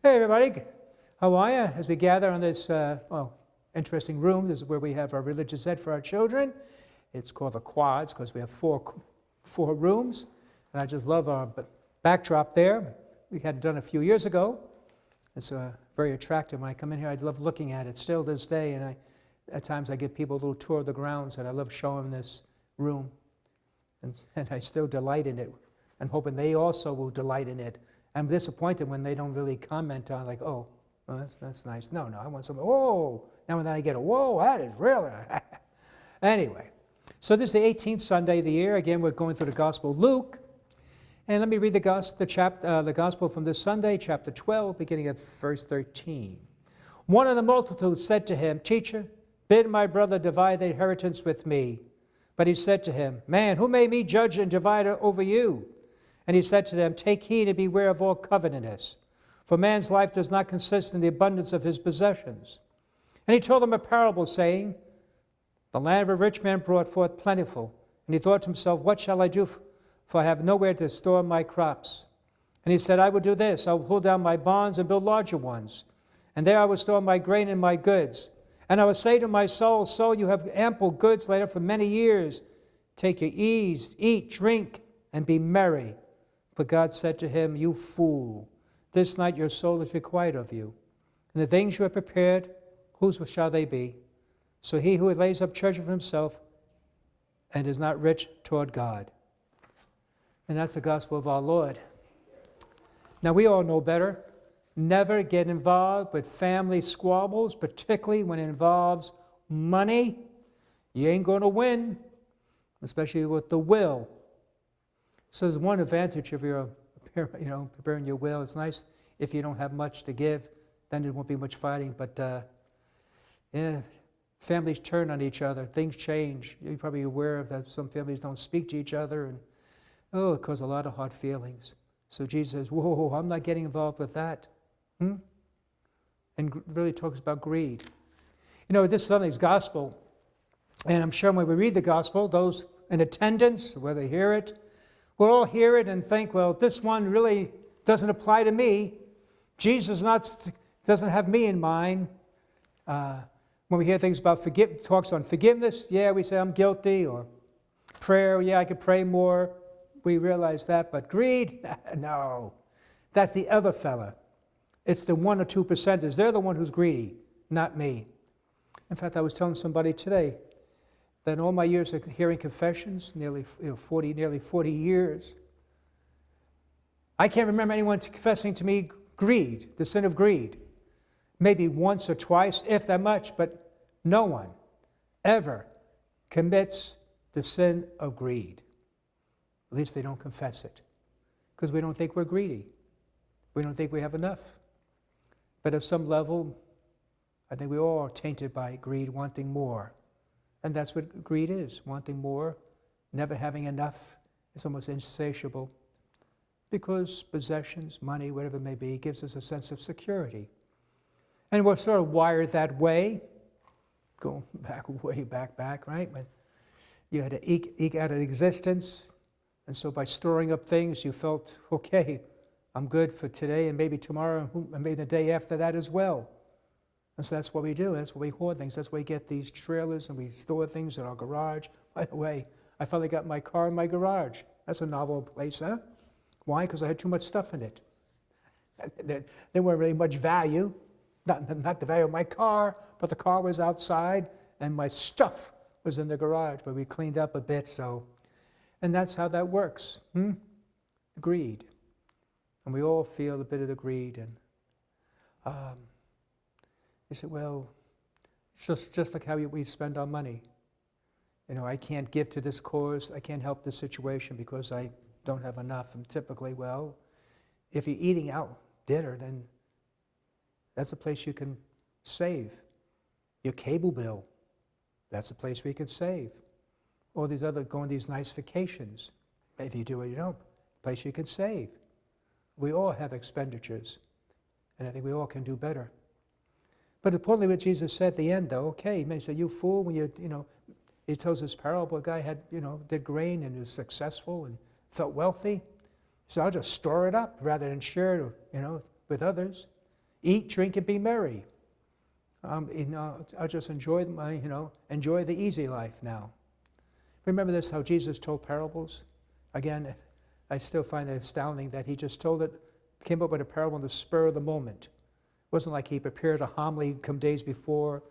Hey everybody, how are you? As we gather in this interesting room, this is where we have our religious ed for our children. It's called the Quads because we have four rooms, and I just love our backdrop there. We had it done a few years ago. It's very attractive. When I come in here, I love looking at it still this day, and at times I give people a little tour of the grounds, and I love showing them this room, and I still delight in it. I'm hoping they also will delight in it. I'm disappointed when they don't really comment on, like, oh, well, that's nice. No, I want something, whoa. Now and then I get a, whoa, that is really. Anyway, so this is the 18th Sunday of the year. Again, we're going through the Gospel of Luke. And let me read the Gospel from this Sunday, chapter 12, beginning at verse 13. One of the multitude said to him, Teacher, bid my brother divide the inheritance with me. But he said to him, Man, who made me judge and divider over you? And he said to them, Take heed and beware of all covetousness, for man's life does not consist in the abundance of his possessions. And he told them a parable, saying, The land of a rich man brought forth plentiful. And he thought to himself, What shall I do, for I have nowhere to store my crops? And he said, I will do this, I will pull down my barns and build larger ones. And there I will store my grain and my goods. And I will say to my soul, Soul, you have ample goods laid up for many years. Take your ease, eat, drink, and be merry. But God said to him, You fool, this night your soul is required of you. And the things you have prepared, whose shall they be? So he who lays up treasure for himself and is not rich toward God. And that's the gospel of our Lord. Now we all know better. Never get involved with family squabbles, particularly when it involves money. You ain't going to win, especially with the will. So there's one advantage of your, preparing your will. It's nice if you don't have much to give, then there won't be much fighting. But families turn on each other. Things change. You're probably aware of that. Some families don't speak to each other, and it causes a lot of hard feelings. So Jesus says, whoa, I'm not getting involved with that. And really talks about greed. This Sunday's gospel, and I'm sure when we read the gospel, those in attendance, whether they hear it, we'll all hear it and think, well, this one really doesn't apply to me. Jesus doesn't have me in mind. When we hear things about talks on forgiveness, we say I'm guilty, or prayer, I could pray more. We realize that, but greed, no. That's the other fella. It's the 1 or 2%ers. They're the one who's greedy, not me. In fact, I was telling somebody today that in all my years of hearing confessions, nearly 40 years, I can't remember anyone confessing to me greed, the sin of greed. Maybe once or twice, if that much, but no one ever commits the sin of greed. At least they don't confess it, because we don't think we're greedy. We don't think we have enough. But at some level, I think we all are tainted by greed, wanting more. And that's what greed is, wanting more, never having enough. It's almost insatiable. Because possessions, money, whatever it may be, gives us a sense of security. And we're sort of wired that way, going back, way back, right? When you had to eke out an existence. And so by storing up things, you felt, okay, I'm good for today and maybe tomorrow and maybe the day after that as well. And so that's what we do. That's what we hoard things. That's why we get these trailers and we store things in our garage. By the way, I finally got my car in my garage. That's a novel place, huh? Why? Because I had too much stuff in it. There weren't really much value. Not the value of my car, but the car was outside and my stuff was in the garage. But we cleaned up a bit, so. And that's how that works. Greed. And we all feel a bit of the greed. And you say, well, it's just like how we spend our money. I can't give to this cause. I can't help this situation because I don't have enough. And typically, well, if you're eating out dinner, then that's a place you can save. Your cable bill, that's a place where you can save. Or go on these nice vacations. If you do or you don't, a place you can save. We all have expenditures, and I think we all can do better. But importantly, what Jesus said at the end, though, okay, he may say, you fool, when he tells this parable, a guy did grain and was successful and felt wealthy. So I'll just store it up rather than share it, with others. Eat, drink, and be merry. I'll just enjoy enjoy the easy life now. Remember this, how Jesus told parables? Again, I still find it astounding that he just came up with a parable on the spur of the moment. It wasn't like he prepared a homily come days before,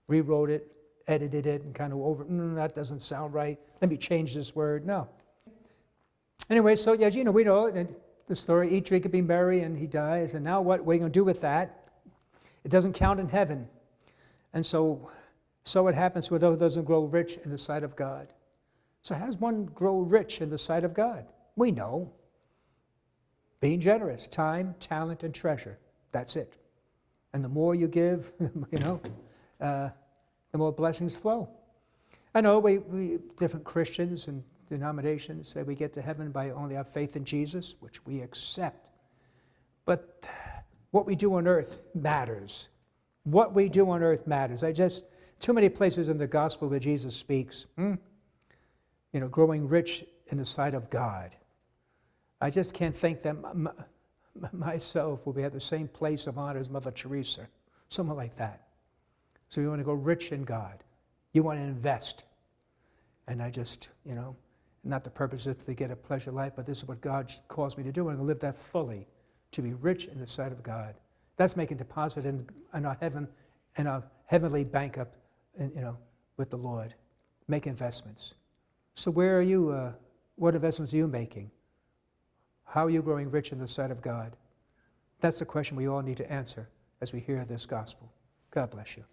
rewrote it, edited it, and kind of that doesn't sound right. Let me change this word. No. Anyway, so yes, we know the story, eat, drink, and be merry, and he dies. And now what are you going to do with that? It doesn't count in heaven. And so it happens with those who doesn't grow rich in the sight of God. So how does one grow rich in the sight of God? We know. Being generous, time, talent, and treasure. That's it. And the more you give, the more blessings flow. I know we different Christians and denominations say we get to heaven by only our faith in Jesus, which we accept. But what we do on earth matters. What we do on earth matters. Too many places in the gospel where Jesus speaks, growing rich in the sight of God. I just can't think that myself will be at the same place of honor as Mother Teresa, someone like that. So you want to go rich in God. You want to invest. And not the purpose is to get a pleasure life, but this is what God calls me to do, and I'm going to live that fully, to be rich in the sight of God. That's making deposit in our heavenly bank up, with the Lord. Make investments. So where are you? What investments are you making? How are you growing rich in the sight of God? That's the question we all need to answer as we hear this gospel. God bless you.